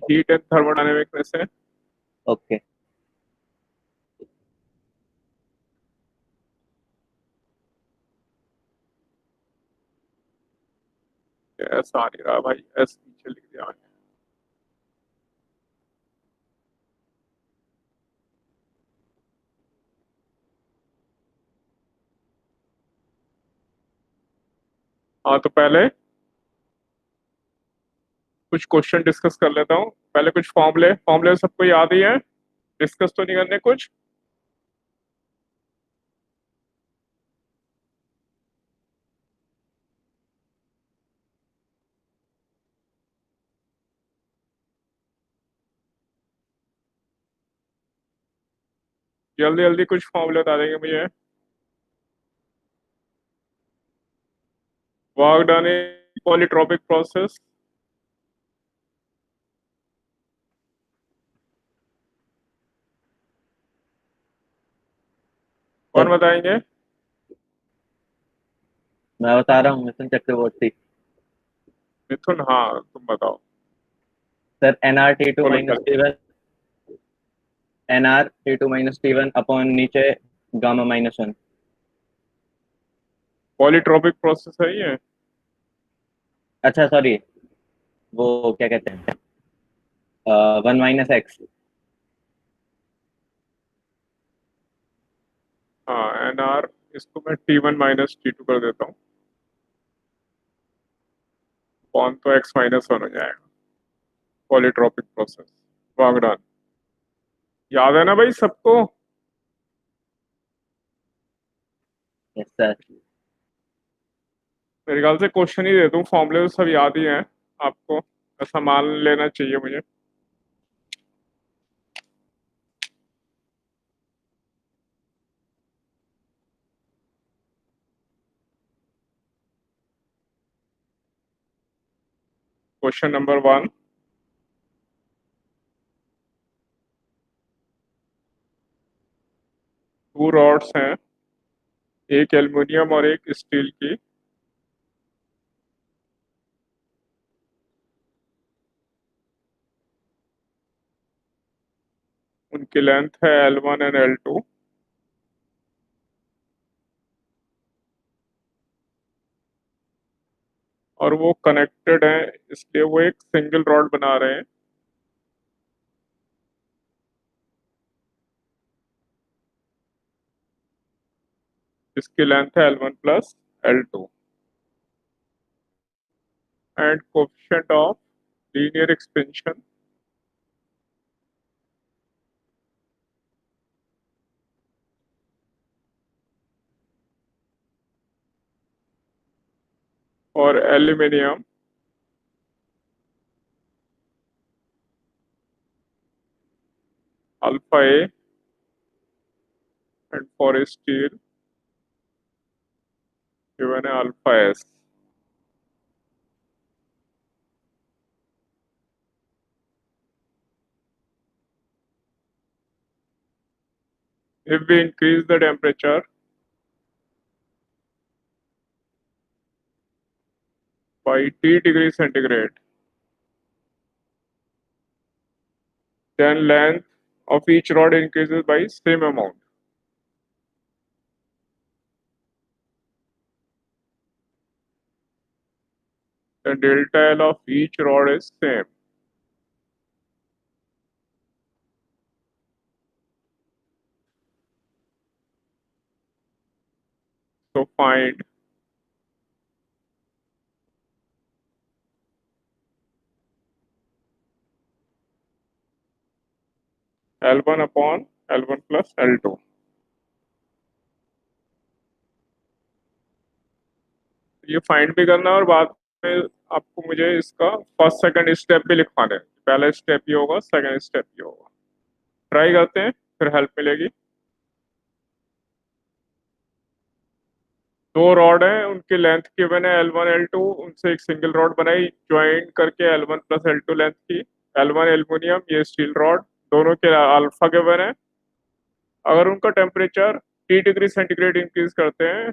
Heat and thermodynamic में से। Okay. ऐसा आ नहीं रहा भाई, एस नीचे लिख दिया मैंने। हाँ तो पहले कुछ क्वेश्चन डिस्कस कर लेता हूँ। पहले कुछ फॉर्मूले फॉर्मूले सबको याद ही है, डिस्कस तो नहीं करने कुछ। जल्दी जल्दी कुछ फॉर्मूले बता देंगे मुझे। Work done in polytropic process. कौन सर बताएंगे? मैं बता रहा हूँ, मिथुन चक्रवर्ती। मिथुन, हाँ तुम बताओ। सर NR T2 बोलो माइनस पहले। T1, NR T2 - T1 upon नीचे गामा -1। पॉलीट्रॉपिक प्रोसेस है ये। अच्छा सॉरी, वो क्या कहते हैं, 1 - X। हाँ एन आर, इसको मैं T1 - T2 कर देता हूँ। कौन तो X-1 हो जाएगा। Polytropic process, work done. याद है ना भाई सबको? Yes sir. मेरे ख्याल से क्वेश्चन ही दे दूं, फॉर्मूले तो सब याद ही हैं आपको। ऐसा मान लेना चाहिए मुझे। Question number 1। टू रॉड्स हैं, एक एल्युमिनियम और एक स्टील की। उनकी लेंथ है L1 एंड L2, और वो कनेक्टेड हैं, इसलिए वो एक सिंगल रॉड बना रहे हैं। इसकी लेंथ है L1 plus L2। And coefficient of linear expansion और aluminium alpha A, and for steel given है alpha S. If we increase the temperature by T degree centigrade, then length of each rod increases by same amount. The delta L of each rod is same. So find L1 upon L1 plus L2। ये find भी करना है, और बाद में आपको मुझे इसका फर्स्ट सेकंड स्टेप भी लिखवाने हैं। पहला स्टेप ये होगा, सेकंड स्टेप ये होगा। ट्राई करते हैं, फिर हेल्प मिलेगी। दो रॉड हैं, उनकी लेंथ गिवन है L1 L2। उनसे एक सिंगल रॉड बनाई ज्वाइन करके L1 प्लस L2 लेंथ की। L1 एल्युमिनियम, ये स्टील रॉड, दोनों के अल्फा गिवन है। अगर उनका temperature T degree centigrade increase करते हैं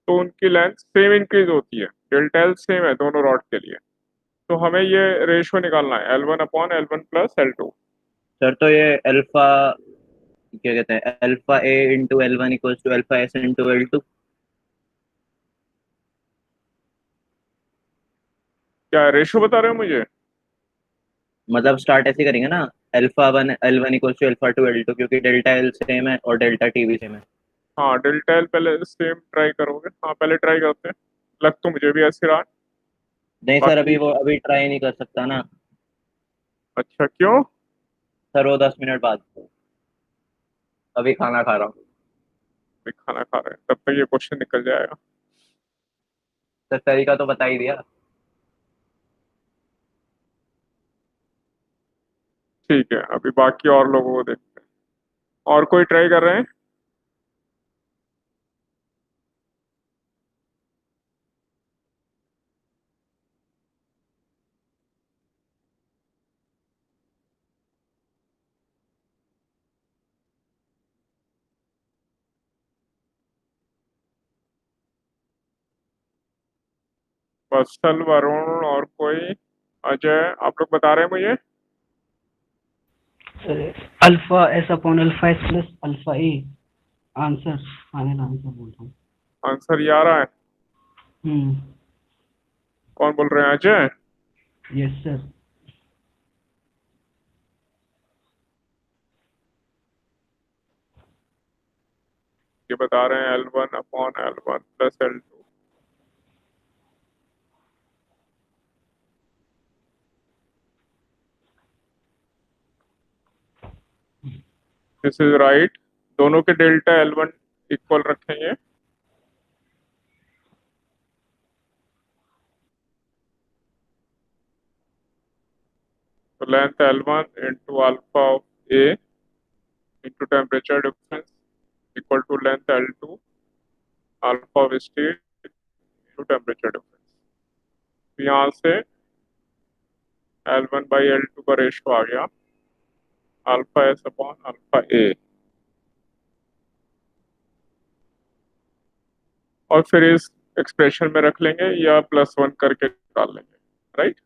तो उनकी लेंथ सेम इंक्रीज होती है। डेल्टा एल सेम है दोनों रॉड के लिए। तो हमें ये रेशियो निकालना है L1/L1 + L2। सर तो ये अल्फा क्या कहते हैं, alpha A into L1 equals to alpha S into L2। क्या रेशियो बता रहे हो मुझे? मतलब स्टार्ट ऐसे करेंगे ना, alpha 1 L1 equals to alpha 2 L2, क्योंकि डेल्टा एल सेम है और डेल्टा टी भी सेम है। हाँ, डेल्टा एल पहले सेम ट्राई करोगे? हाँ, पहले ट्राई करते हैं। लग तो मुझे भी ऐसे रहा। नहीं सर, बाकी अभी ट्राई नहीं कर सकता ना। अच्छा, क्यों? सर वो 10 मिनट बाद, अभी खाना खा रहा हूँ। अभी खाना खा रहे हैं, तब तक ये क्वेश्चन निकल जाएगा। सर तरीका तो बता ही दिया। ठीक है, अभी बाकी और लोगों को देखते हैं। और कोई ट्राई कर रहे हैं? वत्सल, वरुण और कोई? अजय, आप लोग बता रहे हैं मुझे? Alpha S upon alpha S plus alpha A answer, final answer बोल रहा हूँ। आंसर ये आ रहा है? हम्म। कौन बोल रहे हैं, अजय? Yes sir. ये बता रहे हैं L1/L1 + L2। This is right. दोनों के डेल्टा L1 इक्वल रखेंगे। तो length L1 into alpha of A into temperature difference equal to length L2 alpha of state into temperature difference. यहाँ से L1/L2 का रेशियो आ गया alpha S upon alpha A. और फिर इस एक्सप्रेशन में रख लेंगे या +1 करके निकाल लेंगे। राइट।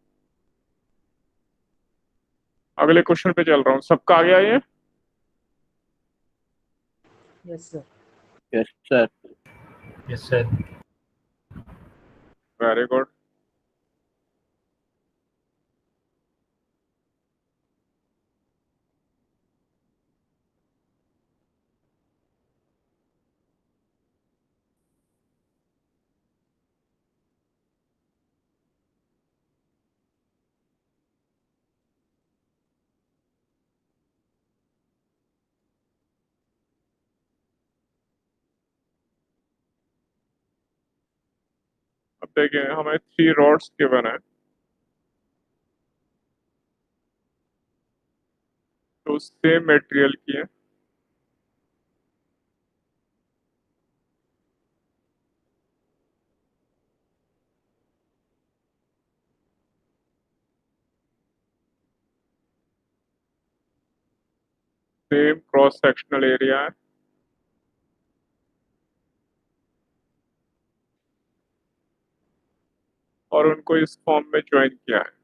अगले क्वेश्चन पे चल रहा हूँ, सबका आ गया ये? Yes sir. Yes sir. Yes sir. Very good. अब देखिए, हमें 3 रॉड्स गिवन है जो सेम मटेरियल की है। सेम क्रॉस सेक्शनल एरिया है और उनको इस फॉर्म में ज्वाइन किया है।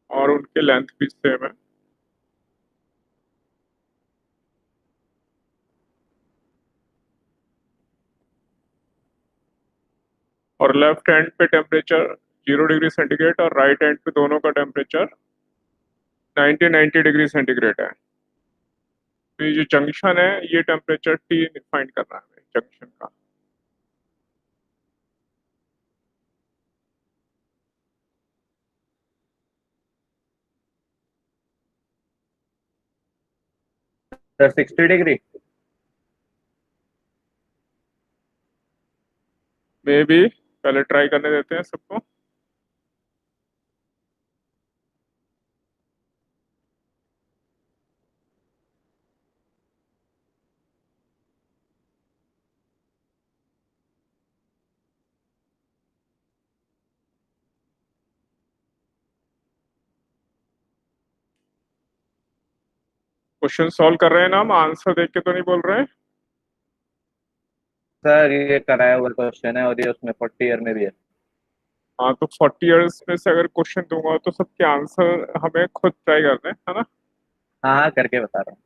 और उनके लेंथ भी सेम है। और लेफ्ट हैंड पे टेम्परेचर 0 डिग्री सेंटीग्रेड और राइट हैंड पे दोनों का टेम्परेचर 90 डिग्री सेंटीग्रेड है। तो ये जो जंक्शन है, ये टेम्परेचर T फाइंड करना है हमें जंक्शन का। Sir 60 degree. मे भी, पहले ट्राई करने देते हैं सबको। क्वेश्चन सॉल्व कर रहे हैं ना हम, आंसर देख के तो नहीं बोल रहे हैं। सर ये कराया हुआ क्वेश्चन है और ये उसमें 40 ईयर में भी है। हाँ तो 40 इयर्स में से अगर क्वेश्चन दूंगा तो सबके आंसर हमें खुद ट्राई करने हैं, है ना। हाँ हाँ करके बता रहा हूँ।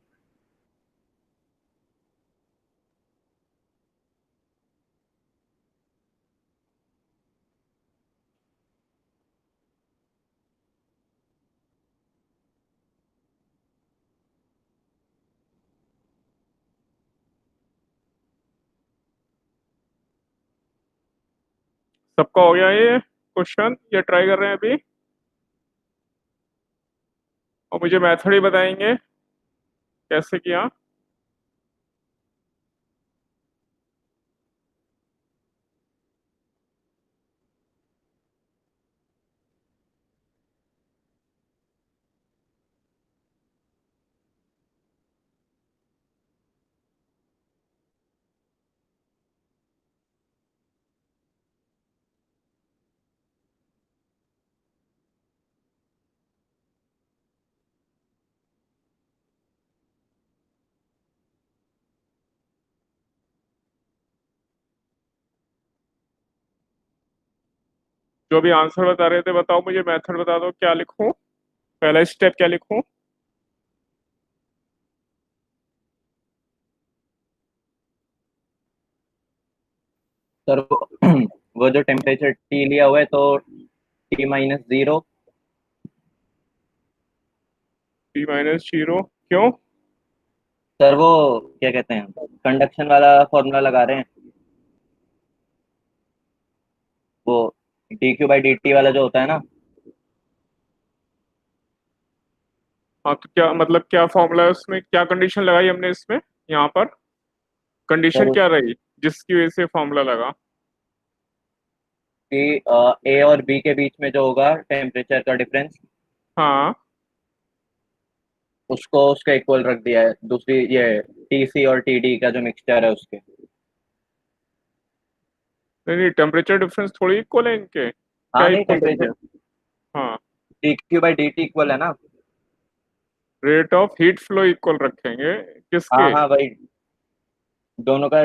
सबका हो गया ये क्वेश्चन, ये ट्राई कर रहे हैं अभी। और मुझे मेथड ही बताएंगे कैसे किया। जो भी आंसर बता रहे थे बताओ, मुझे मेथड बता दो, क्या लिखूं, पहला स्टेप क्या लिखूं। सर वो जो टेम्परेचर टी लिया हुआ है तो T-0। T-0 क्यों। सर वो क्या कहते हैं, कंडक्शन वाला फॉर्मूला लगा रहे हैं, वो dQ/dt वाला जो होता है ना। हाँ तो क्या मतलब, क्या फॉर्मूला है उसमें, क्या कंडीशन लगाई हमने इसमें, यहाँ पर कंडीशन सर क्या रही जिसकी वजह से फॉर्मूला लगा। कि ए और बी के बीच में जो होगा टेम्परेचर का डिफरेंस, हाँ उसको उसका इक्वल रख दिया है दूसरी ये टीसी और टीडी का जो मिक्सचर है उसके। नहीं नहीं, टेम्परेचर डिफरेंस थोड़ी इक्वल है इनके, क्या हाँ नहीं इक्वल रहेंगे। टेम्परेचर हाँ, dQ/dt इक्वल है ना। Rate of heat flow equal रखेंगे हाँ किसके। हाँ वही, दोनों का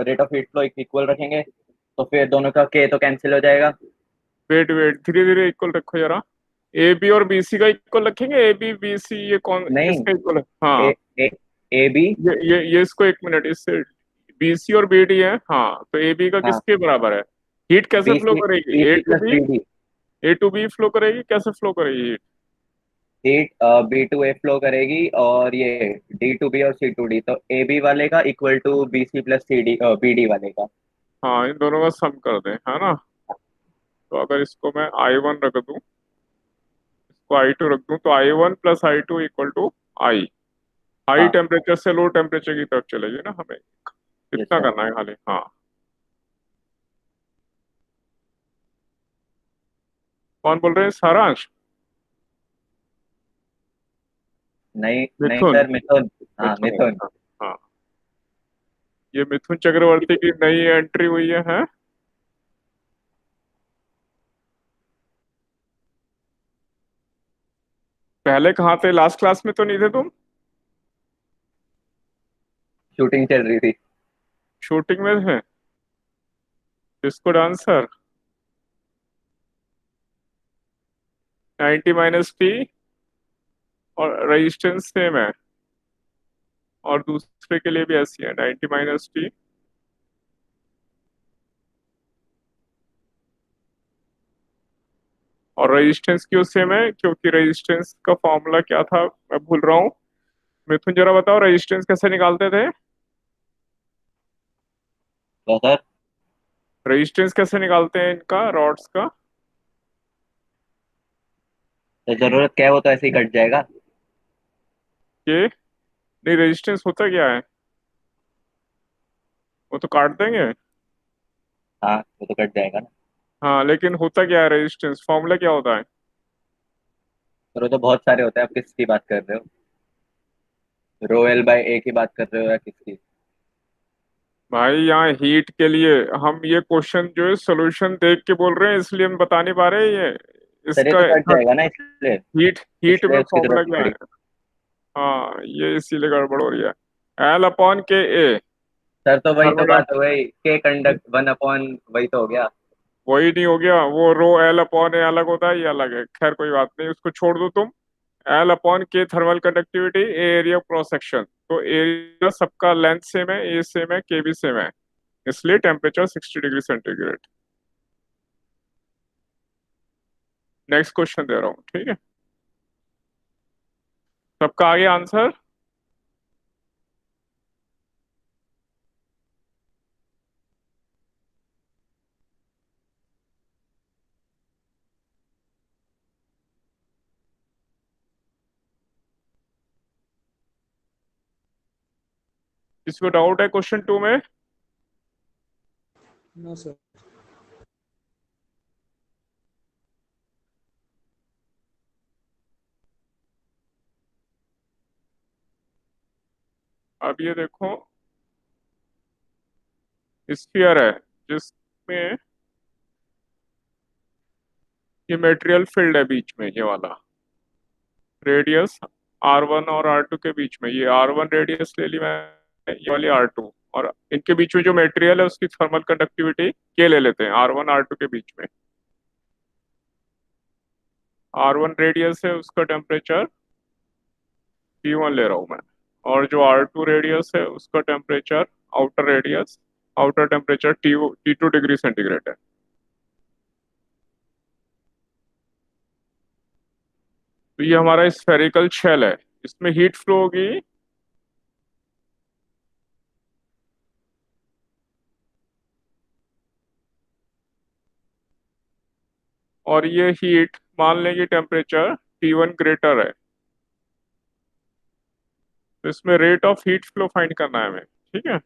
rate of heat flow equal रखेंगे तो फिर दोनों का के तो कैंसिल हो जाएगा। वेट वेट, धीरे धीरे इक्वल रखो जरा। ए बी और बी सी का इक्वल रखेंगे, ए बी बी सी ये कौन नहीं, किसका इक्वल है। ए हाँ, ए ए बी। ये इसको एक मिनट, इससे बी सी और बी डी है, हाँ तो ए बी का हाँ किसके बराबर है। हीट कैसे बी फ्लो सी करेगी, B A C to plus B, B D. A to B flow करेगी, कैसे फ्लो करेगी हीट। हीट B/A फ्लो करेगी और ये D/B और C/D, तो ए बी वाले का equal to B C plus C D B D वाले का। हाँ इन दोनों का सम कर दें, है ना। तो अगर इसको मैं I1 रख दूं, इसको I2 रख दूं, तो I1 plus I2 equal to I. High हाँ टेम्परेचर से लो टेम्परेचर की तरफ चलेगी ना हमें, यस इतना सर। करना है खाली। हाँ, कौन बोल रहे हैं, सारांश। नहीं नहीं मिथुन, सर, मिथुन। हाँ मिथुन मिथुन। अच्छा। हाँ, ये मिथुन चक्रवर्ती की नई एंट्री हुई है, हैं? पहले कहाँ थे, लास्ट क्लास में तो नहीं थे तुम। शूटिंग चल रही थी। शूटिंग में थे, डिस्को डांसर। 90 - T और रेजिस्टेंस सेम है, और दूसरे के लिए भी ऐसी है 90 - T। और रेजिस्टेंस क्यों सेम है, क्योंकि रेजिस्टेंस का फॉर्मूला क्या था मैं भूल रहा हूँ। मिथुन जरा बताओ, रेजिस्टेंस कैसे निकालते थे। क्या सर? रेजिस्टेंस कैसे निकालते हैं इनका, रॉड्स का। तो जरूरत क्या है, वो तो ऐसे ही कट जाएगा। ये नहीं, रेजिस्टेंस होता क्या है, वो तो काट देंगे। हाँ वो तो कट जाएगा ना। हाँ लेकिन होता क्या है, रेजिस्टेंस फॉर्मूला क्या होता है। पर वो तो बहुत सारे होते हैं, आप किसकी बात कर रहे हो? ρL/A की बात कर रहे हो या किसकी? भाई यहाँ हीट के लिए हम ये क्वेश्चन जो है सोल्यूशन देख के बोल रहे हैं, इसलिए हम बता नहीं पा रहे हैं ये सर ये इसका। तो कट जाएगा ना, इसलिए हीट हीट इसलिए में उसकी फॉर्मूला जरूरत नहीं क्या पड़ी। है। हाँ, ये इसीलिए गड़बड़ हो रही है। एल अपॉन के ए सर तो वही तो थर्मल। बात हो गई, के कंडक्ट 1/, वही तो हो गया। वही नहीं हो गया, वो रो एल अपॉन ए अलग होता है, ये अलग है। खैर कोई बात नहीं, उसको छोड़ दो तुम। L upon K thermal conductivity, A area cross section. तो एरिया सबका लेंथ सेम है, ए सेम है, के भी सेम है, इसलिए temperature 60 degree centigrade. Next question दे रहा हूँ, ठीक है? सबका आगे आंसर। किसको डाउट है क्वेश्चन 2 में? No sir. अब ये देखो, स्फीयर है जिसमें ये मेटेरियल फील्ड है बीच में, ये वाला रेडियस R1 और R2 के बीच में। ये R1 रेडियस ले ली मैंने, ये वाली R2, और इनके बीच में जो मेटेरियल है उसकी थर्मल कंडक्टिविटी K ले लेते हैं, R1 R2 के बीच में। R1 रेडियस है, उसका टेम्परेचर T1 ले रहा हूँ मैं, और जो R2 रेडियस है उसका temperature, outer radius, outer temperature T2 degree centigrade है। तो ये हमारा स्फेरिकल शेल है, इसमें हीट फ्लो होगी। और ये हीट, मान लें कि टेम्परेचर T1 ग्रेटर है, तो इसमें rate of heat flow find करना है हमें, ठीक है?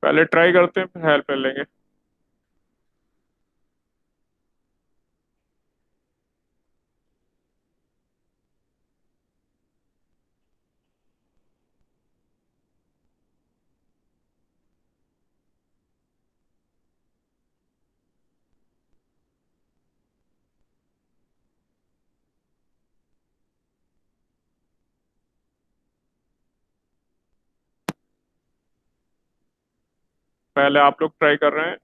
पहले ट्राई करते हैं, फिर हेल्प ले लेंगे। पहले आप लोग ट्राई कर रहे हैं,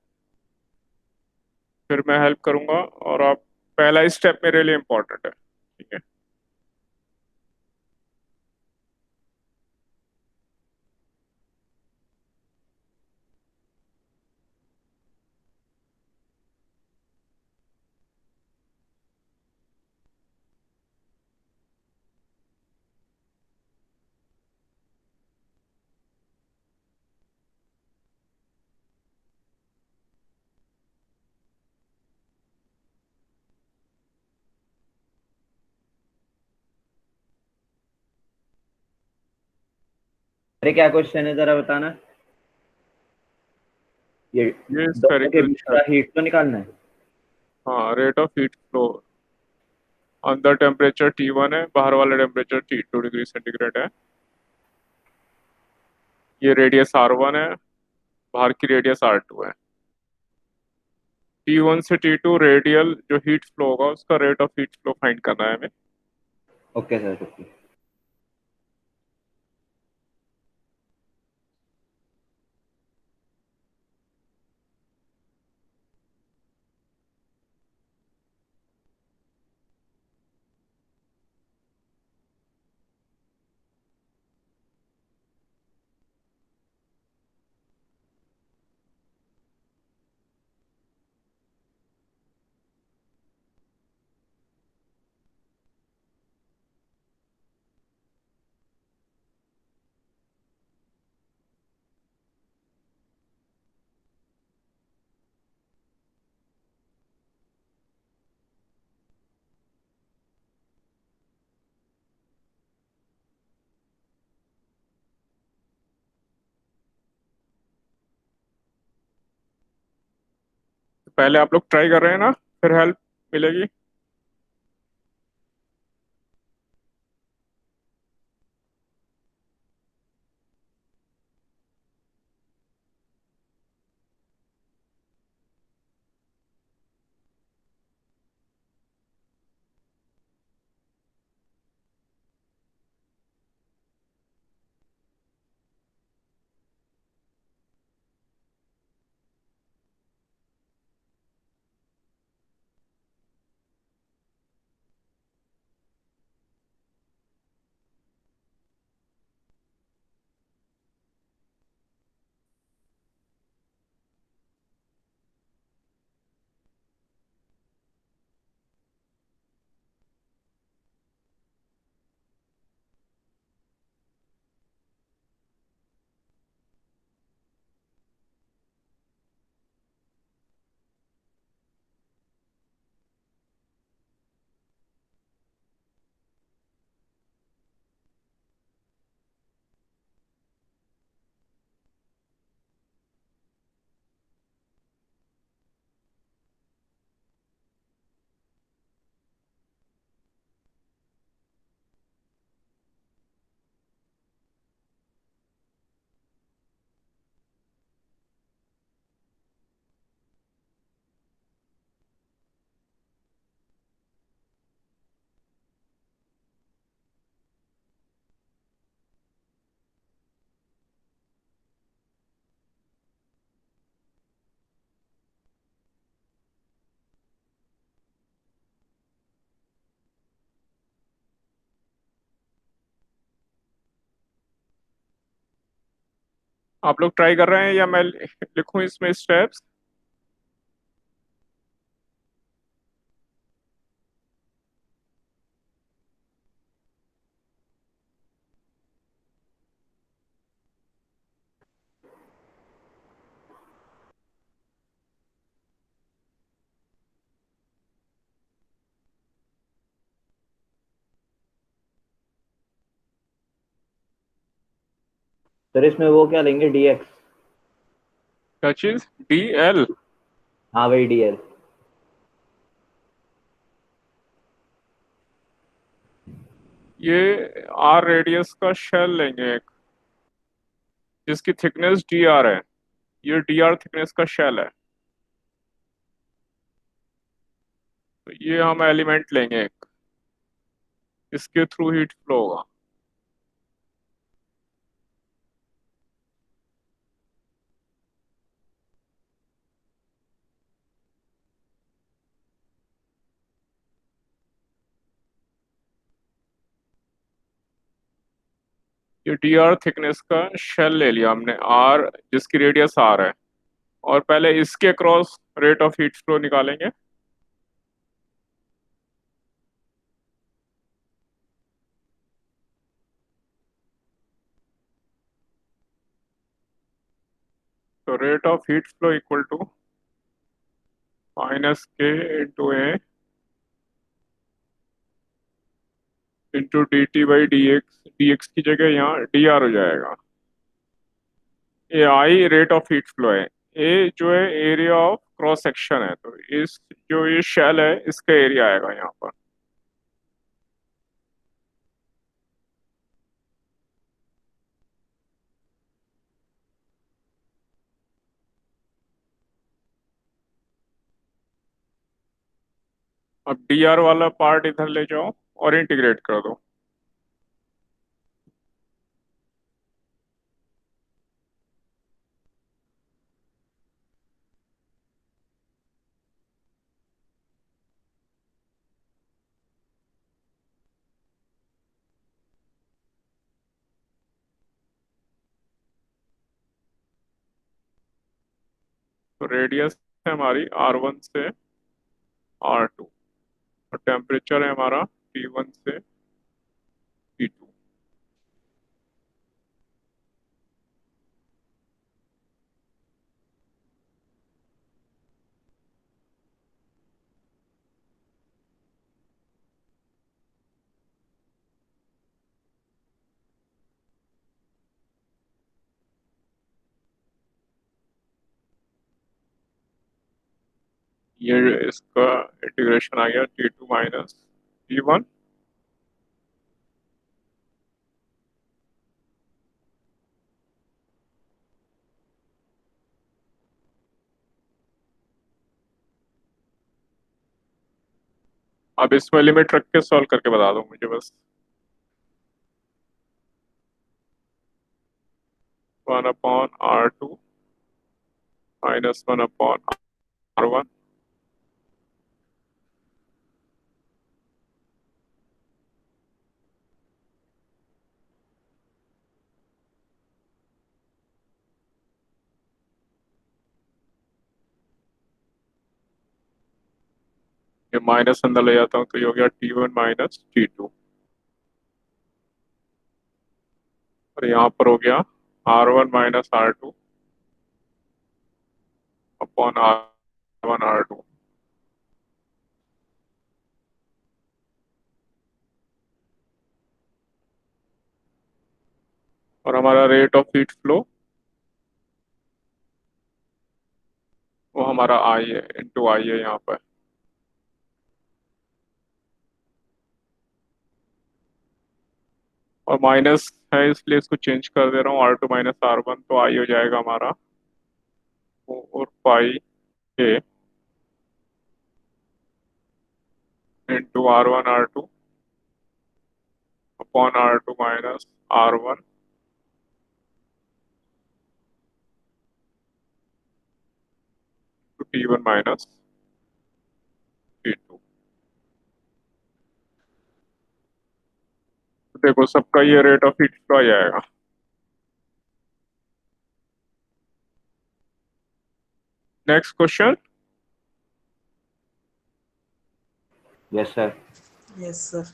फिर मैं हेल्प करूंगा। और आप, पहला स्टेप मेरे लिए इम्पोर्टेंट है, ठीक है? अरे क्या क्वेश्चन है जरा बताना। ये ये दोनों के स्फेरिकल बीच शेल। का हीट तो निकालना है। हाँ, रेट ऑफ हीट फ्लो, अंदर टेम्परेचर T1 है, बाहर वाला टेम्परेचर T2 डिग्री सेंटीग्रेड है। ये रेडियस R1 है, बाहर की रेडियस R2 है। T1 से T2 रेडियल जो हीट फ्लो होगा, उसका rate of heat flow find करना है हमें। Okay sir, okay. तो पहले आप लोग ट्राई कर रहे हैं ना, फिर हेल्प मिलेगी। आप लोग ट्राई कर रहे हैं या मैं लिखूं इसमें स्टेप्स? सर इसमें वो क्या लेंगे, डीएक्स? क्या चीज? DL? हाँ वही डीएल। ये R रेडियस का शेल लेंगे एक, जिसकी थिकनेस DR है। ये DR थिकनेस का शेल है। तो ये हम एलिमेंट लेंगे एक, इसके थ्रू हीट फ्लो होगा। ये DR थिकनेस का शेल ले लिया हमने, R जिसकी रेडियस R है, और पहले इसके cross rate of heat flow निकालेंगे। तो rate of heat flow equal to -K × A into dt/dx की जगह यहाँ DR हो जाएगा। ये I rate of heat flow है, ए जो है एरिया ऑफ क्रॉस सेक्शन है, तो इस जो ये शेल है इसका एरिया आएगा यहाँ पर। अब DR वाला पार्ट इधर ले जाओ और इंटीग्रेट कर दो। तो रेडियस है हमारी R1 से R2, और टेम्परेचर है हमारा T1 से T2। ये इसका इंटीग्रेशन आ गया T2 माइनस T1। अब इसमें लिमिट रख के सॉल्व करके बता दो मुझे बस। 1/R2 -1/R1। ये माइनस अंदर ले जाता हूँ तो ये हो गया T1 माइनस T2, और यहाँ पर हो गया R1 minus R2 upon R1 R2। और हमारा रेट ऑफ हीट फ्लो वो हमारा I है, इंटू I है यहाँ पर। और माइनस है इसलिए इसको चेंज कर दे रहा हूँ, R2 माइनस R1, तो I हो जाएगा हमारा 4πK into R1 R2 upon R2 minus R1 to T1 minus T2। देखो सबका ये रेट ऑफ हीट फ्लो आ जाएगा। Next question. Yes sir. Yes, sir.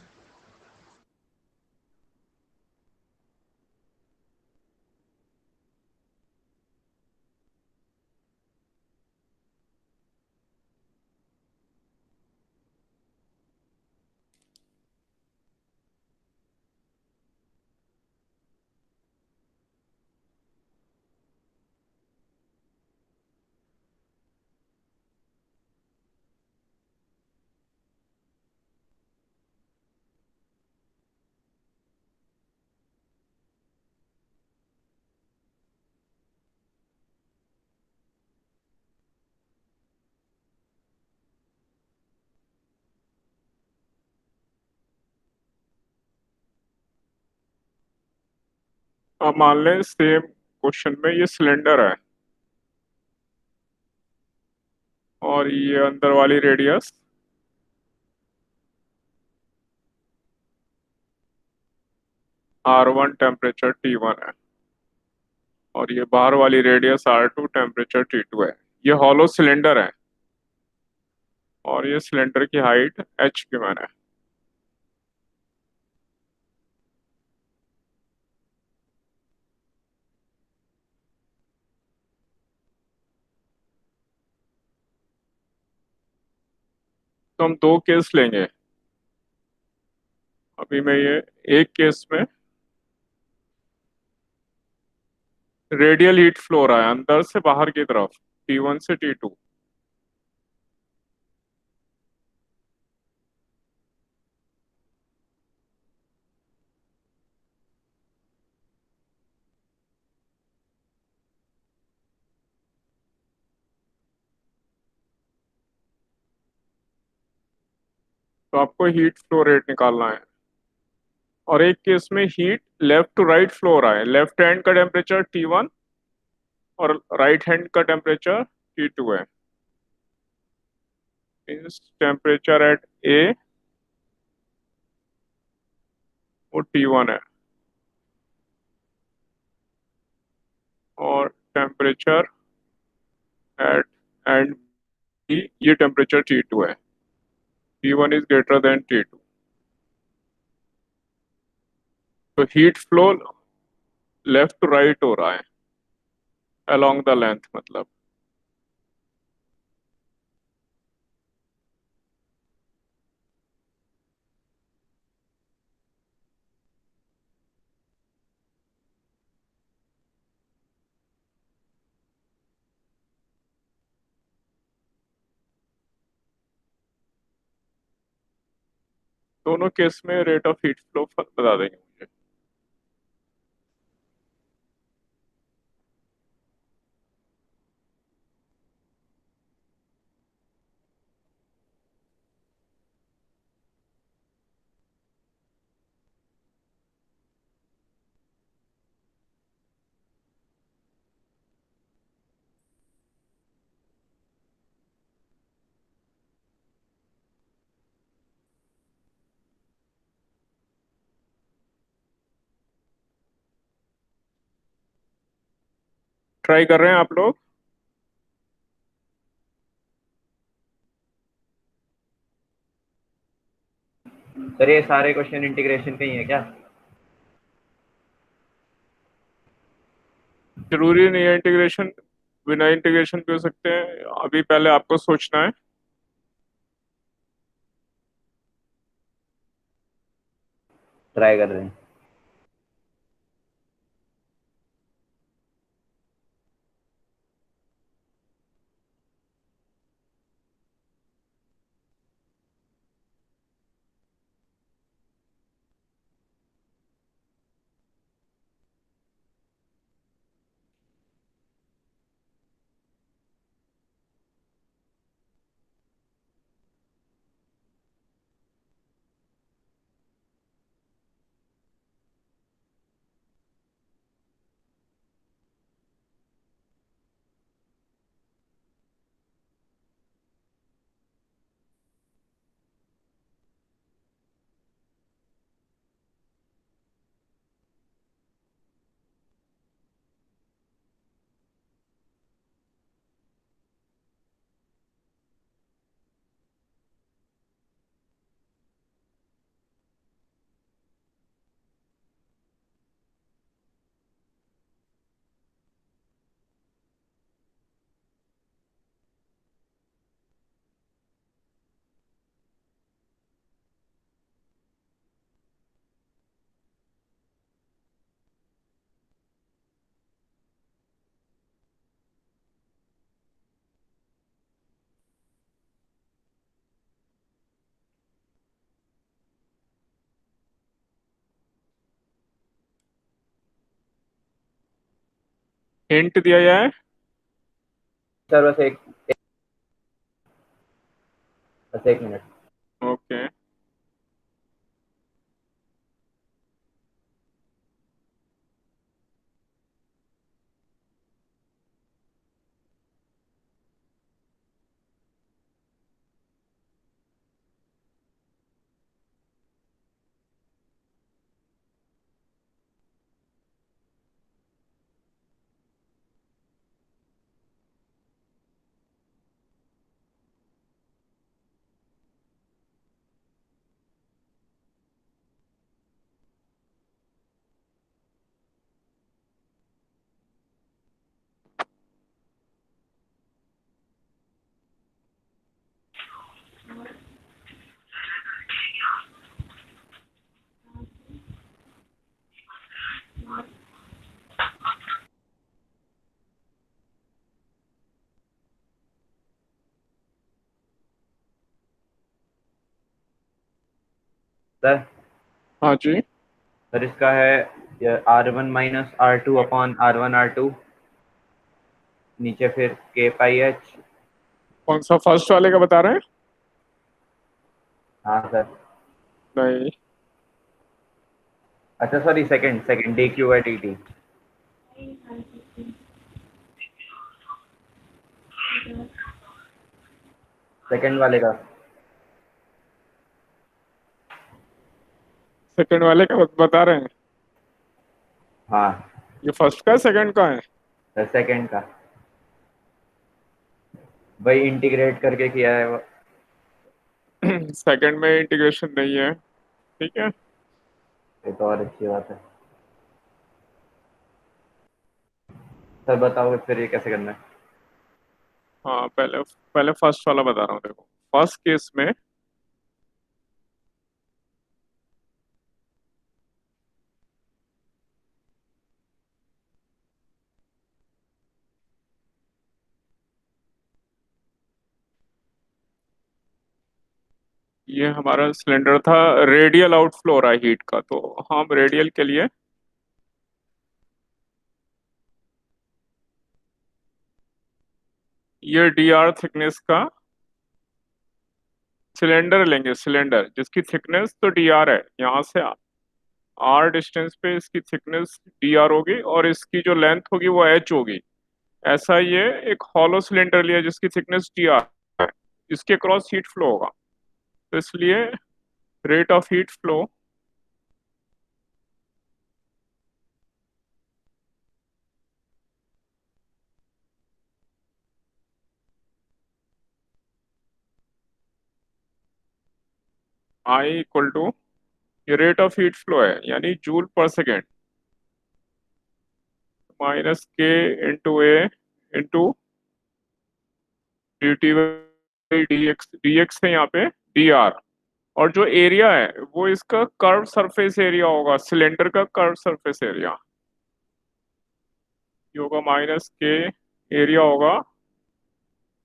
अब मान लें सेम क्वेश्चन में ये सिलेंडर है और ये अंदर वाली रेडियस R1 टेम्परेचर T1 है और ये बाहर वाली रेडियस R2 टेम्परेचर T2 है। ये हॉलो सिलेंडर है और ये सिलेंडर की हाइट h गिवन है। तो हम दो केस लेंगे। अभी मैं ये एक केस में रेडियल हीट फ्लो हो रहा है अंदर से बाहर की तरफ T1 से T2। तो आपको हीट फ्लो रेट निकालना है और एक केस में heat left to right flow हो रहा है। लेफ्ट हैंड का टेम्परेचर T1 और राइट हैंड का टेम्परेचर T2 है। मीन्स टेम्परेचर एट ए वो T1 है और टेम्परेचर एट एंड बी ये टेम्परेचर T2 है। T1 is greater than T2। तो heat flow left to right हो रहा है अलोंग द लेंथ मतलब। दोनों केस में रेट ऑफ हीट फ्लो बता देंगे मुझे। ट्राई कर रहे हैं आप लोग। सर ये सारे क्वेश्चन इंटीग्रेशन के ही है क्या? जरूरी नहीं है इंटीग्रेशन, बिना इंटीग्रेशन भी हो सकते हैं। अभी पहले आपको सोचना है। ट्राई कर रहे हैं। हिंट दिया जाए? सर बस एक मिनट। ओके। सर हाँ जी। सर इसका है R1 minus R2 upon R1 R2, नीचे फिर K पाई H। कौन सा फर्स्ट वाले का बता रहे हैं? हाँ सर। नहीं। अच्छा sorry, second second dq by dt। Second वाले का। सेकंड वाले का बता रहे हैं? हाँ ये फर्स्ट का सेकंड का है? सर सेकंड का, वही इंटीग्रेट करके किया है वो। सेकंड में इंटीग्रेशन नहीं है। ठीक है। ये तो और अच्छी बात है। सर बताओ फिर ये कैसे करना है। हाँ, पहले पहले फर्स्ट वाला बता रहा हूँ, देखो। फर्स्ट केस में ये हमारा सिलेंडर था, रेडियल आउटफ्लो हो रहा है हीट का, तो हम रेडियल के लिए ये डी आर थिकनेस का सिलेंडर लेंगे, सिलेंडर जिसकी थिकनेस तो डी आर है, यहाँ से आर डिस्टेंस पे इसकी थिकनेस डी आर होगी और इसकी जो लेंथ होगी वो एच होगी। ऐसा ये एक हॉलो सिलेंडर लिया जिसकी थिकनेस डी आर है, इसके क्रॉस हीट फ्लो होगा, तो इसलिए rate of heat flow I equal to, ये रेट ऑफ हीट फ्लो है यानी joule per second, minus K into A into D T D X, D X है यहाँ पे डी आर, और जो एरिया है वो इसका कर्व सरफेस एरिया होगा, सिलेंडर का कर्व सरफेस एरिया, ये होगा माइनस के, एरिया होगा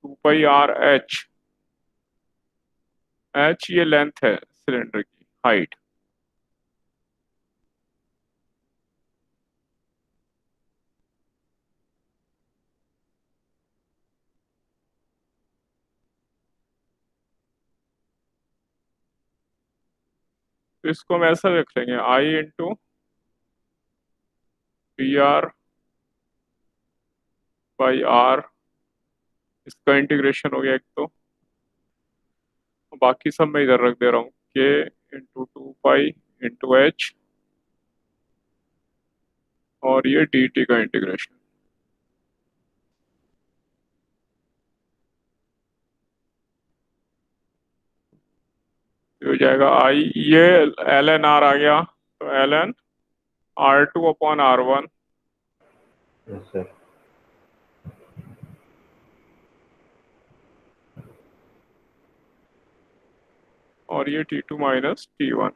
2 पाई r h, h ये लेंथ है सिलेंडर की, हाइट। तो इसको हम ऐसा रख लेंगे, I into P R by R, इसका इंटीग्रेशन हो गया एक, तो बाकी सब मैं इधर रख दे रहा हूँ, के इंटू 2 पाई इंटू एच, और ये डी टी का इंटीग्रेशन। हो जाएगा आई, ये एल एन आर आ गया, तो L N R2 upon R1, yes sir. और ये T2 minus T1,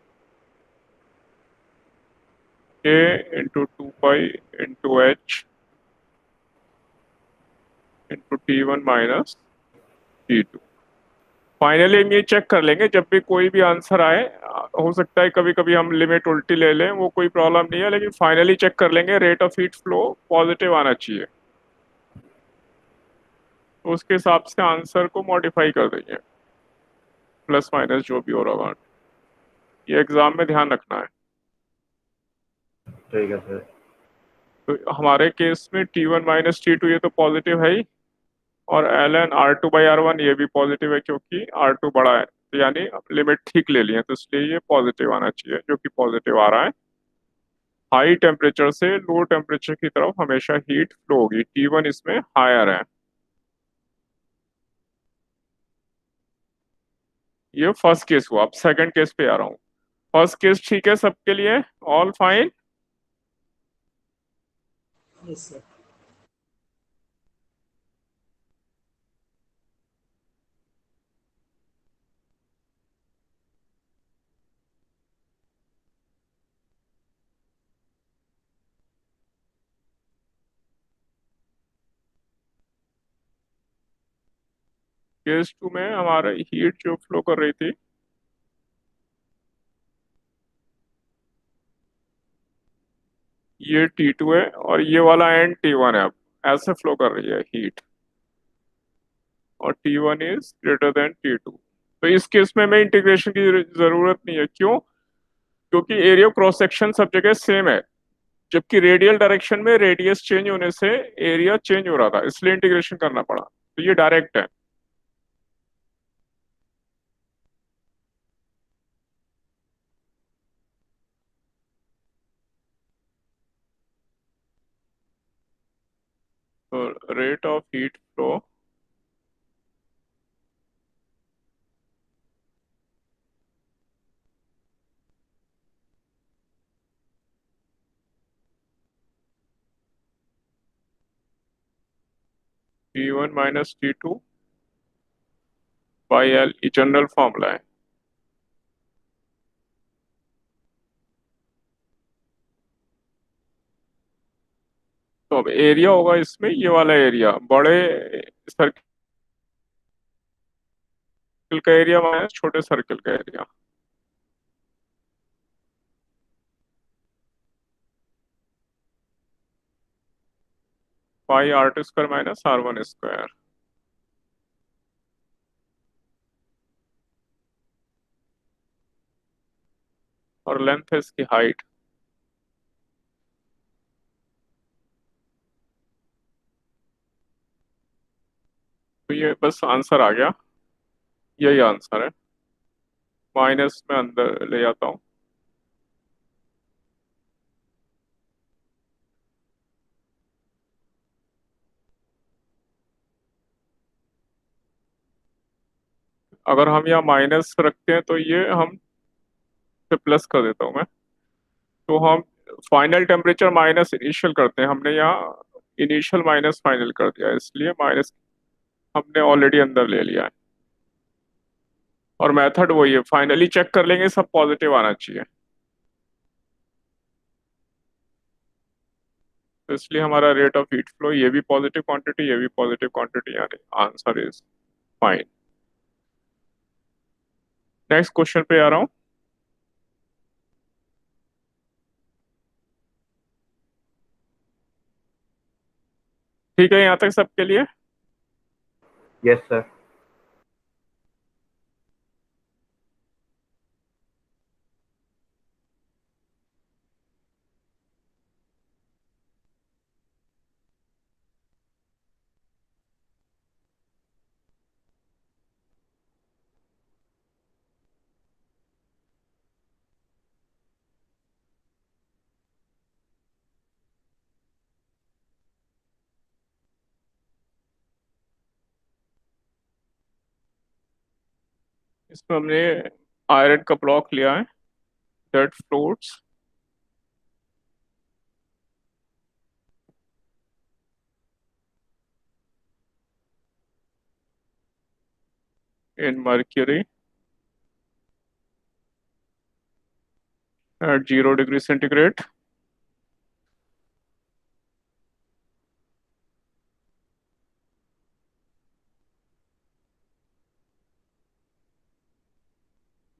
K into 2 pi into H into T1 minus T2। Finally हम ये चेक कर लेंगे जब भी कोई भी आंसर आए, हो सकता है कभी कभी हम लिमिट उल्टी ले लें, वो कोई प्रॉब्लम नहीं है, लेकिन फाइनली चेक कर लेंगे rate of heat flow positive आना चाहिए। तो उसके हिसाब से आंसर को मॉडिफाई कर देंगे, प्लस माइनस जो भी हो रहा होगा। ये एग्जाम में ध्यान रखना है। ठीक है सर। तो हमारे केस में T1 माइनस T2 ये तो पॉजिटिव है ही, और ln R2/R1 ये भी पॉजिटिव है क्योंकि R2 बड़ा है, तो यानी लिमिट ठीक ले लिए, तो इसलिए ये पॉजिटिव आना चाहिए, जो कि पॉजिटिव आ रहा है। हाई टेम्परेचर से लो टेम्परेचर की तरफ हमेशा हीट फ्लो होगी, T1 इसमें हायर है। ये फर्स्ट केस हुआ। अब सेकंड केस पे आ रहा हूँ। फर्स्ट केस ठीक है सबके लिए, all fine. Yes sir. Case two में हमारा हीट जो फ्लो कर रही थी, ये T2 है और ये वाला एंड T1 है। अब ऐसे फ्लो कर रही है हीट, और T1 is greater than T2। तो इस केस में हमें इंटीग्रेशन की जरूरत नहीं है। क्यों? क्योंकि एरिया क्रॉस सेक्शन सब जगह सेम है, जबकि रेडियल डायरेक्शन में रेडियस चेंज होने से एरिया चेंज हो रहा था, इसलिए इंटीग्रेशन करना पड़ा। तो ये डायरेक्ट है। तो rate of heat flow T1 minus T2 by L, general formula है। तो अब एरिया होगा इसमें ये वाला एरिया, बड़े सर्किल का एरिया माइनस छोटे सर्किल का एरिया, पाई R2 square minus R1 square. और लेंथ है इसकी हाइट। तो ये बस आंसर आ गया, यही आंसर है। माइनस में अंदर ले जाता हूँ। अगर हम यहाँ माइनस रखते हैं तो ये हम से प्लस कर देता हूँ मैं। तो हम फाइनल टेम्परेचर माइनस इनिशियल करते हैं, हमने यहाँ इनिशियल माइनस फाइनल कर दिया है, इसलिए माइनस हमने ऑलरेडी अंदर ले लिया है। और मेथड वही है, फाइनली चेक कर लेंगे, सब पॉजिटिव आना चाहिए। तो इसलिए हमारा रेट ऑफ हीट फ्लो ये भी पॉजिटिव क्वांटिटी, ये भी पॉजिटिव क्वांटिटी, यानी answer is fine. Next question पे आ रहा हूँ। ठीक है यहाँ तक सबके लिए? Yes sir. इसमें हमने आयरन का ब्लॉक लिया है that floats in mercury at 0 degree centigrade.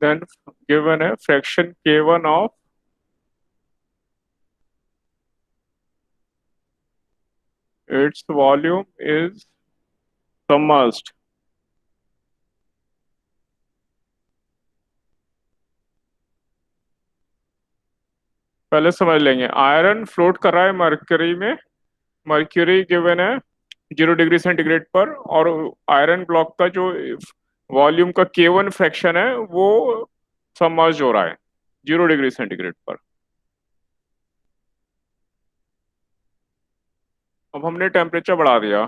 Then given a fraction K1 of its volume is submerged. पहले समझ लेंगे, आयरन फ्लोट कर रहा है मरकरी में, मर्क्यूरी गिवन है 0 डिग्री सेंटीग्रेड पर, और आयरन ब्लॉक का जो वॉल्यूम का K1 फ्रैक्शन है वो सबमर्ज हो रहा है 0 डिग्री सेंटीग्रेड पर। अब हमने टेम्परेचर बढ़ा दिया,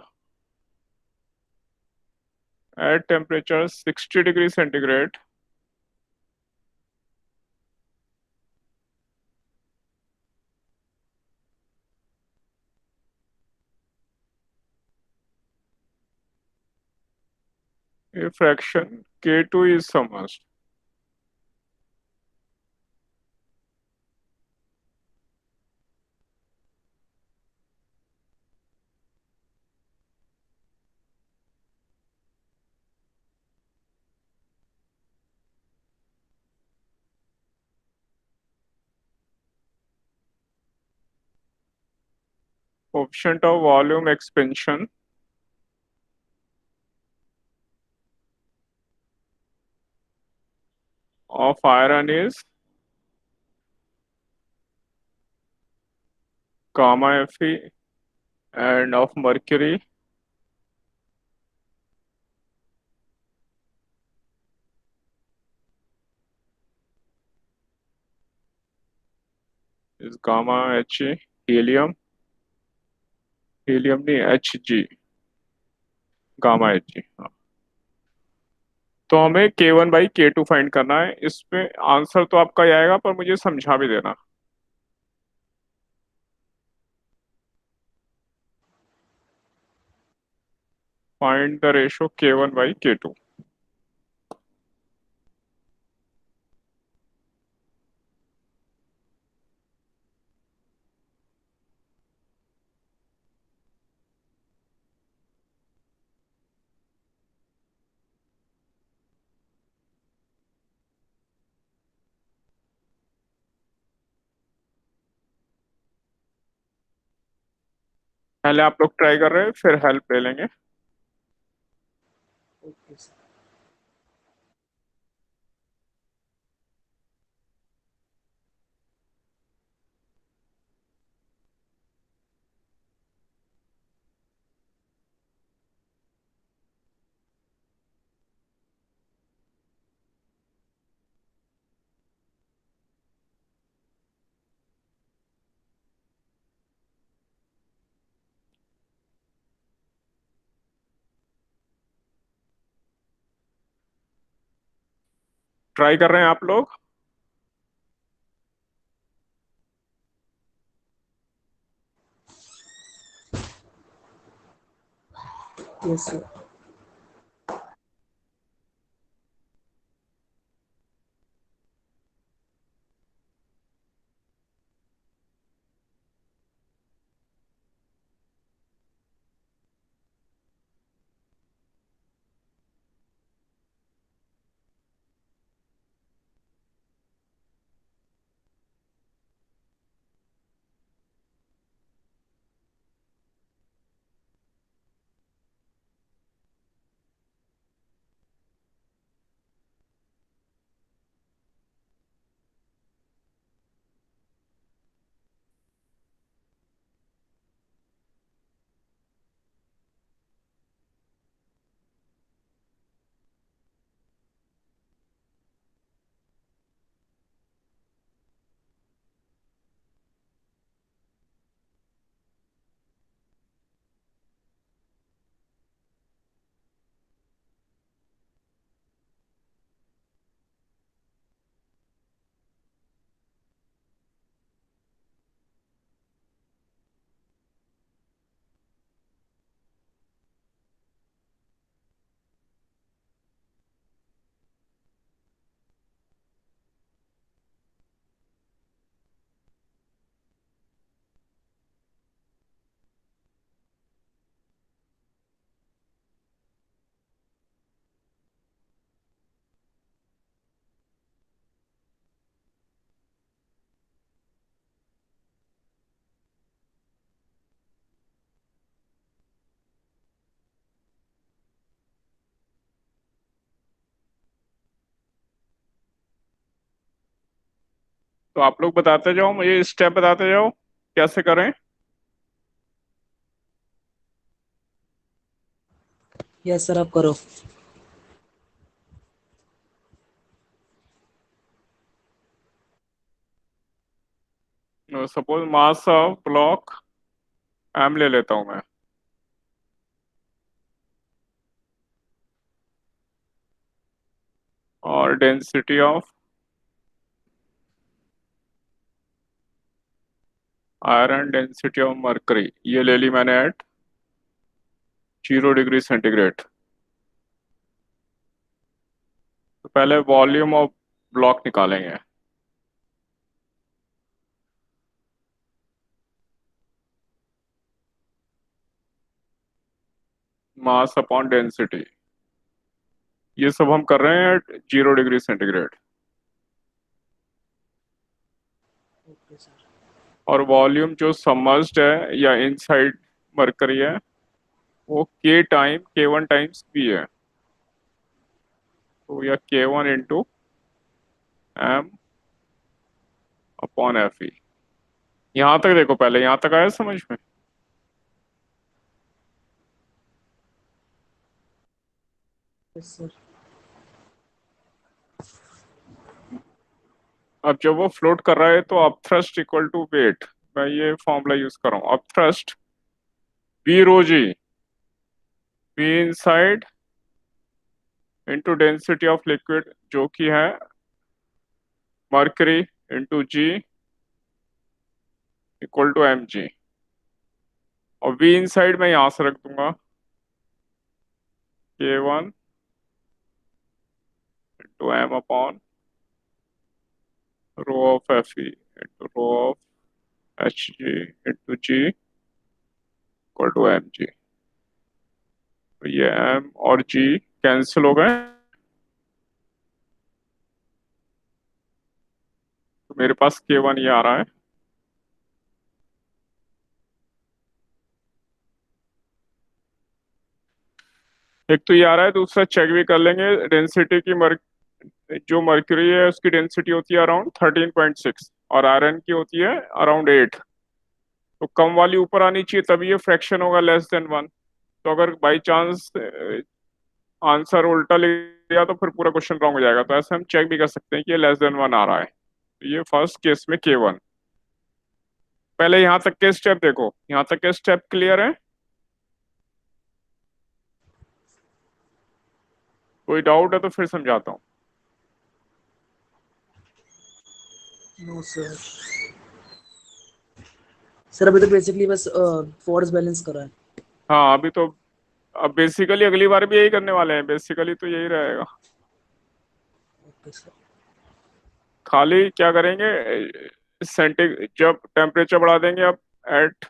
at temperature 60 degree centigrade, a fraction K2 is submerged। Coefficient of volume expansion of iron is gamma Fe, and of mercury is gamma He, helium, helium नहीं Hg, गामा Hg। हाँ, तो हमें K1/K2 find करना है। इसमें answer तो आपका ही आएगा, पर मुझे समझा भी देना। Find the ratio K1/K2। पहले आप लोग ट्राई कर रहे हैं, फिर हेल्प ले लेंगे। Okay sir. ट्राई कर रहे हैं आप लोग? Yes sir. तो आप लोग बताते जाओ, मुझे स्टेप बताते जाओ कैसे करें। यस सर, आप करो। Suppose mass of block M ले लेता हूं मैं, और density of iron, density of mercury ये ले ली मैंने एट 0 डिग्री सेंटीग्रेड। तो पहले वॉल्यूम ऑफ ब्लॉक निकालेंगे। मास अपॉन डेंसिटी, ये सब हम कर रहे हैं at 0 degree centigrade. Okay sir. और वॉल्यूम जो सबमर्ज्ड है या इनसाइड मरकरी है वो K टाइम्स भी है, तो या K1 × M अपॉन Fe। यहाँ तक देखो, पहले यहाँ तक आया समझ में। Yes sir. अब जब वो फ्लोट कर रहा है तो up thrust equal to weight, मैं ये फॉर्मूला यूज कर रहा हूँ। Up thrust V rho G, V inside into density of liquid जो कि है mercury into G equal to mg। और V इनसाइड मैं यहां से रख दूंगा K1 into M upon rho of Fe into rho of Hg into G equal to mg। तो ये M और G कैंसिल हो गए, तो मेरे पास K1 ये आ रहा है। एक तो ये आ रहा है, दूसरा चेक भी कर लेंगे डेंसिटी की। जो मर्क्यूरी है उसकी डेंसिटी होती है अराउंड 13.6 और आयरन की होती है अराउंड 8। तो कम वाली ऊपर आनी चाहिए तभी ये फ्रैक्शन होगा <1। तो अगर बाई चांस आंसर उल्टा लिख दिया तो फिर पूरा क्वेश्चन रॉन्ग हो जाएगा। तो ऐसे हम चेक भी कर सकते हैं कि ये <1 आ रहा है। तो ये फर्स्ट केस में K1। पहले यहाँ तक के स्टेप देखो, यहाँ तक के स्टेप क्लियर है? कोई डाउट है तो फिर समझाता हूँ। No sir. सर अभी तो बेसिकली बस फोर्स बैलेंस करा है। हाँ अभी तो, अब बेसिकली अगली बार भी यही करने वाले हैं, बेसिकली तो यही रहेगा। Okay sir. खाली क्या करेंगे, जब टेम्परेचर बढ़ा देंगे अब एट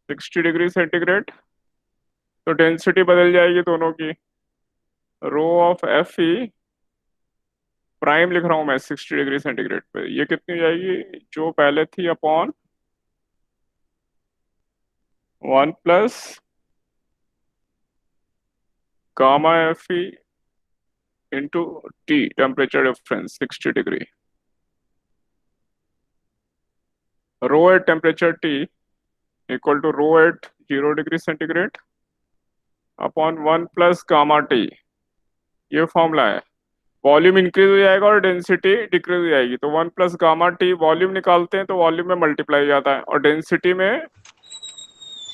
60 डिग्री सेंटीग्रेड, तो डेंसिटी बदल जाएगी दोनों की। रो ऑफ Fe प्राइम लिख रहा हूं मैं 60 डिग्री सेंटीग्रेड पे, ये कितनी हो जाएगी जो पहले थी upon 1 + gamma Fe into T, temperature difference 60 degree. Rho at temperature T equal to rho at 0 degree centigrade upon 1 + gamma T। ये फॉर्मूला है। वॉल्यूम इंक्रीज हो जाएगा और डेंसिटी डिक्रीज हो जाएगी। तो 1 + गामा T वॉल्यूम निकालते हैं तो वॉल्यूम में मल्टीप्लाई हो जाता है, और डेंसिटी में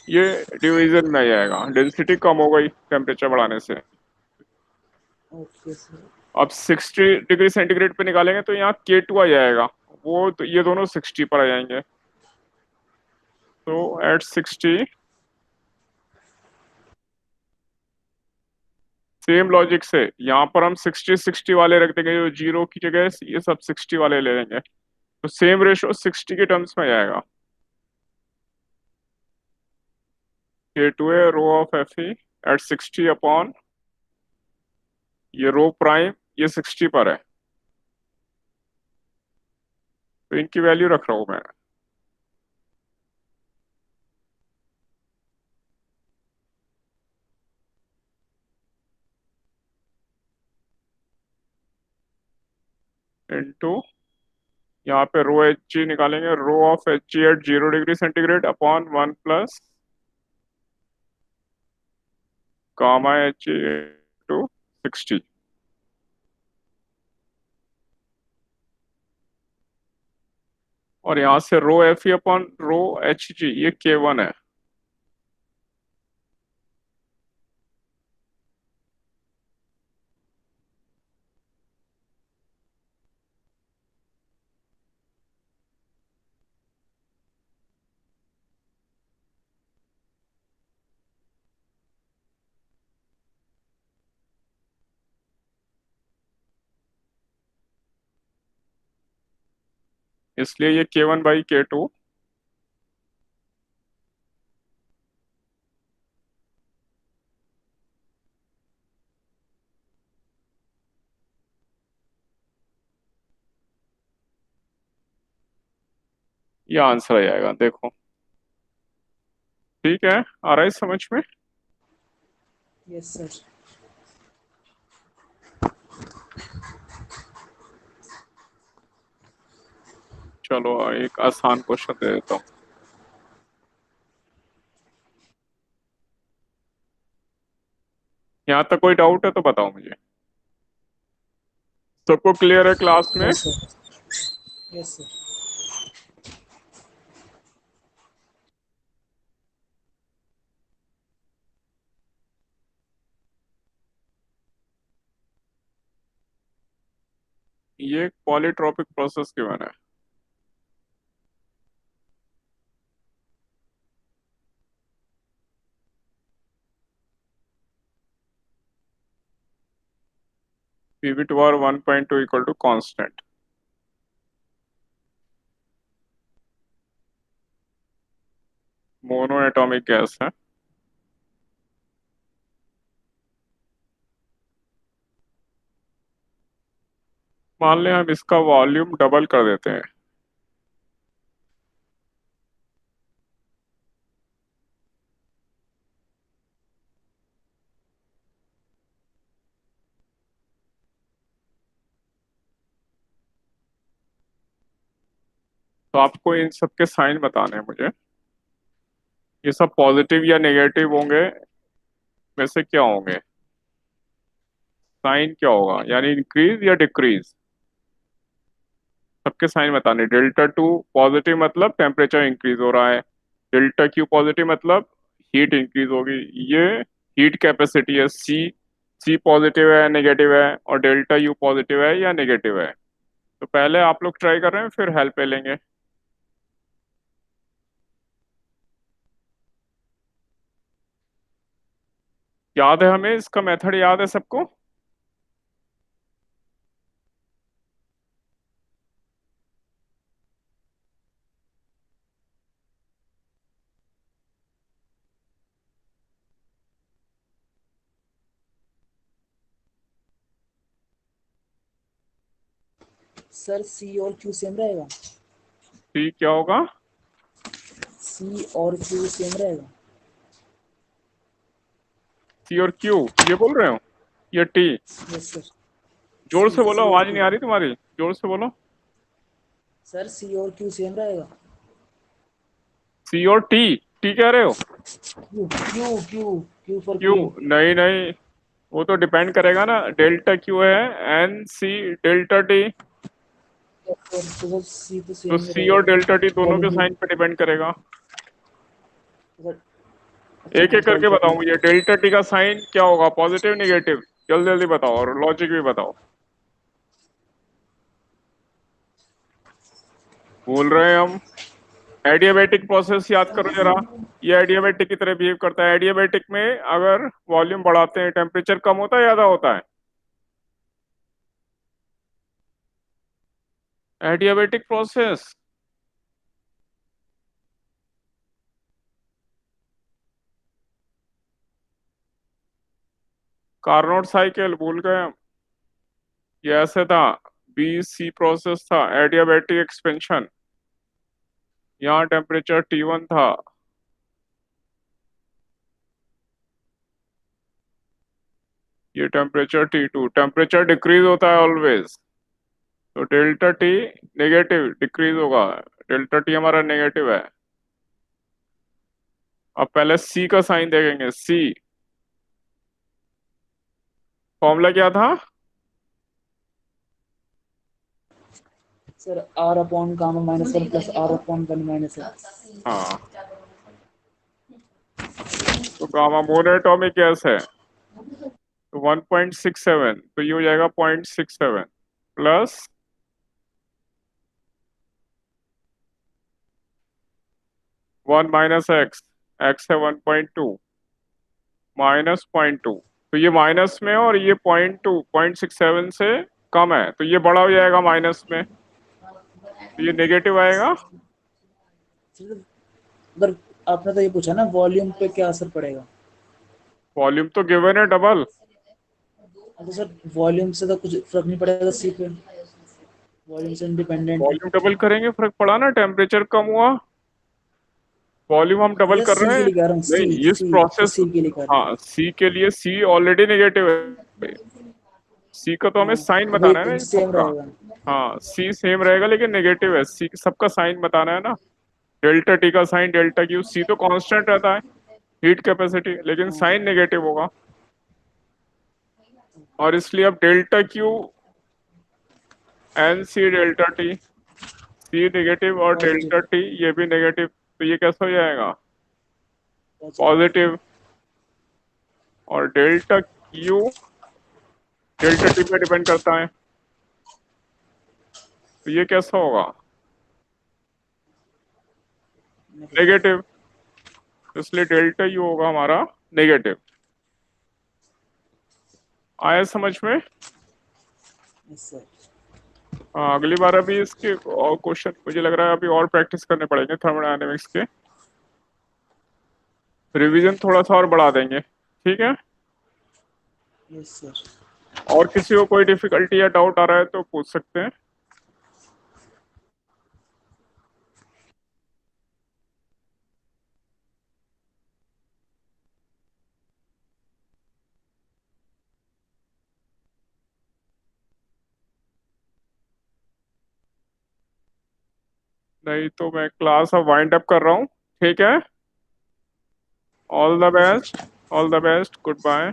ये डिवीजन में आ जाएगा। डेंसिटी कम हो गई टेम्परेचर बढ़ाने से। Okay sir. अब 60 डिग्री सेंटीग्रेड पे निकालेंगे तो यहाँ K2 आ जाएगा, वो तो ये दोनों 60 पर आ जाएंगे। तो एट 60 सेम लॉजिक से यहाँ पर हम 60 वाले रख देंगे, जो 0 की जगह ये सब 60 वाले ले लेंगे, तो सेम रेशो 60 के टर्म्स में आ जाएगा। K2 है rho of Fe at 60 upon ये रो प्राइम, ये 60 पर है, तो इनकी वैल्यू रख रहा हूं मैं। इंटू यहाँ पे रो एच जी निकालेंगे, rho of H G at 0 degree centigrade upon 1 plus gamma H G to 60। और यहाँ से rho F E upon rho H G, ये K1 है। इसलिए ये K1/K2। ये आंसर आ जाएगा, देखो। ठीक है, आ रहा है समझ में? Yes sir. चलो एक आसान क्वेश्चन दे देता हूँ। यहाँ तक कोई डाउट है तो बताओ मुझे। सबको क्लियर है क्लास में? Yes sir. Yes sir. ये एक पॉलीट्रॉपिक प्रोसेस गिवन है। PV2R 1.2 equal to constant. Mono atomic gas है। मान लें हम इसका वॉल्यूम डबल कर देते हैं। तो आपको इन सब के साइन बताने हैं मुझे। ये सब पॉजिटिव या नेगेटिव होंगे, में से क्या होंगे? साइन क्या होगा, यानी इंक्रीज या डिक्रीज? सबके साइन बताने। Δ2 पॉजिटिव मतलब टेम्परेचर इंक्रीज हो रहा है। ΔQ पॉजिटिव मतलब हीट इंक्रीज होगी। ये हीट कैपेसिटी है। सी पॉजिटिव है नेगेटिव है, और ΔU पॉजिटिव है या नेगेटिव है। तो पहले आप लोग ट्राई कर रहे हैं, फिर हेल्प ले लेंगे। याद है हमें? इसका मेथड याद है सबको? सर सी और क्यू सेम रहेगा। सी क्या होगा? सी और क्यू सेम रहेगा। सी और क्यू ये बोल रहे हो, ये टी? Yes sir. जोर से बोलो, सी और आवाज नहीं क्यू। आ रही तुम्हारी, जोर से बोलो। सर सी और क्यू सेम रहेगा। सी और टी कह रहे हो? Q Q Q Q for Q? Queen. नहीं नहीं, वो तो डिपेंड करेगा ना। ΔQ है NC ΔT, तो सर सी तो तो सेम ही सी रहेगा और ΔT दोनों के वॉल्यूम भी। साइन पे डिपेंड करेगा। सर अच्छा एक एक उल्टा करके उल्टा बताओ मुझे, ΔT का साइन क्या होगा, पॉजिटिव नेगेटिव? जल्दी जल्दी बताओ, और लॉजिक भी बताओ। बोल रहे हैं हम। एडियाबैटिक प्रोसेस याद करो जरा। ये एडियाबैटिक की तरह बिहेव करता है। एडियाबैटिक में अगर वॉल्यूम बढ़ाते हैं, टेम्परेचर कम होता है ज्यादा होता है? Adiabatic process. कार्नोट साइकिल भूल गए हम। ये ऐसे था, BC प्रोसेस था, एडियाबैटिक एक्सपेंशन। यहाँ टेम्परेचर T1 था। ये टेम्परेचर T2। टेम्परेचर डिक्रीज होता है ऑलवेज। तो डेल्टा टी नेगेटिव डिक्रीज होगा, डेल्टा टी हमारा नेगेटिव है। अब पहले सी का साइन देखेंगे। सी फॉर्मूला क्या था? Sir R upon gamma minus 1 plus R upon 1 minus x. हाँ, तो गामा मोनोएटॉमिक गैस है तो 1.67, तो ये हो जाएगा 0.67 प्लस 1 माइनस एक्स, एक्स है 1.2 माइनस 0.2, तो ये माइनस में और ये 0.67 से कम है, तो ये बड़ा हो जाएगा माइनस में, तो ये नेगेटिव आएगा। सर अगर आपने तो ये पूछा ना वॉल्यूम पे क्या असर पड़ेगा, वॉल्यूम तो गिवन है डबल। तो सर वॉल्यूम से तो कुछ फर्क नहीं पड़ेगा सी पे, वॉल्यूम से इंडिपेंडेंट है। वॉल्यूम डबल करेंगे फर्क पड़ा ना, टेम्परेचर कम हुआ, वॉल्यूम हम डबल भैया कर सी रहे के हैं। लिए कह रहा हूँ, नहीं, इस प्रोसेस, सी के लिए कह रहा हूँ। हाँ सी के लिए, सी ऑलरेडी नेगेटिव है, सी का तो हमें हाँ, साइन तो वही बताना है ना इन सेम सबका। रहेगा। हाँ सी सेम रहेगा लेकिन नेगेटिव है, सी सबका साइन बताना है ना। डेल्टा टी का साइन डेल्टा क्यू, सी तो कांस्टेंट रहता है हीट कैपेसिटी, लेकिन हाँ साइन नेगेटिव होगा, और इसलिए अब delta Q N C delta T, C negative और पॉजिटिव, डेल्टा टी ये भी नेगेटिव, तो ये कैसा हो जाएगा? पॉजिटिव। पॉजिटिव। और डेल्टा क्यू डेल्टा टी पे डिपेंड करता है, तो ये कैसा होगा? नेगेटिव, इसलिए डेल्टा यू होगा हमारा नेगेटिव। आया समझ में? Yes sir. हाँ, अगली बार अभी इसके और क्वेश्चन मुझे लग रहा है अभी और प्रैक्टिस करने पड़ेंगे थर्मोडायनेमिक्स के, रिवीजन थोड़ा सा और बढ़ा देंगे, ठीक है? Yes sir. और किसी को कोई डिफिकल्टी या डाउट आ रहा है तो पूछ सकते हैं। नहीं तो मैं क्लास अब वाइंड अप कर रहा हूँ, ठीक है? All the best, all the best, good bye.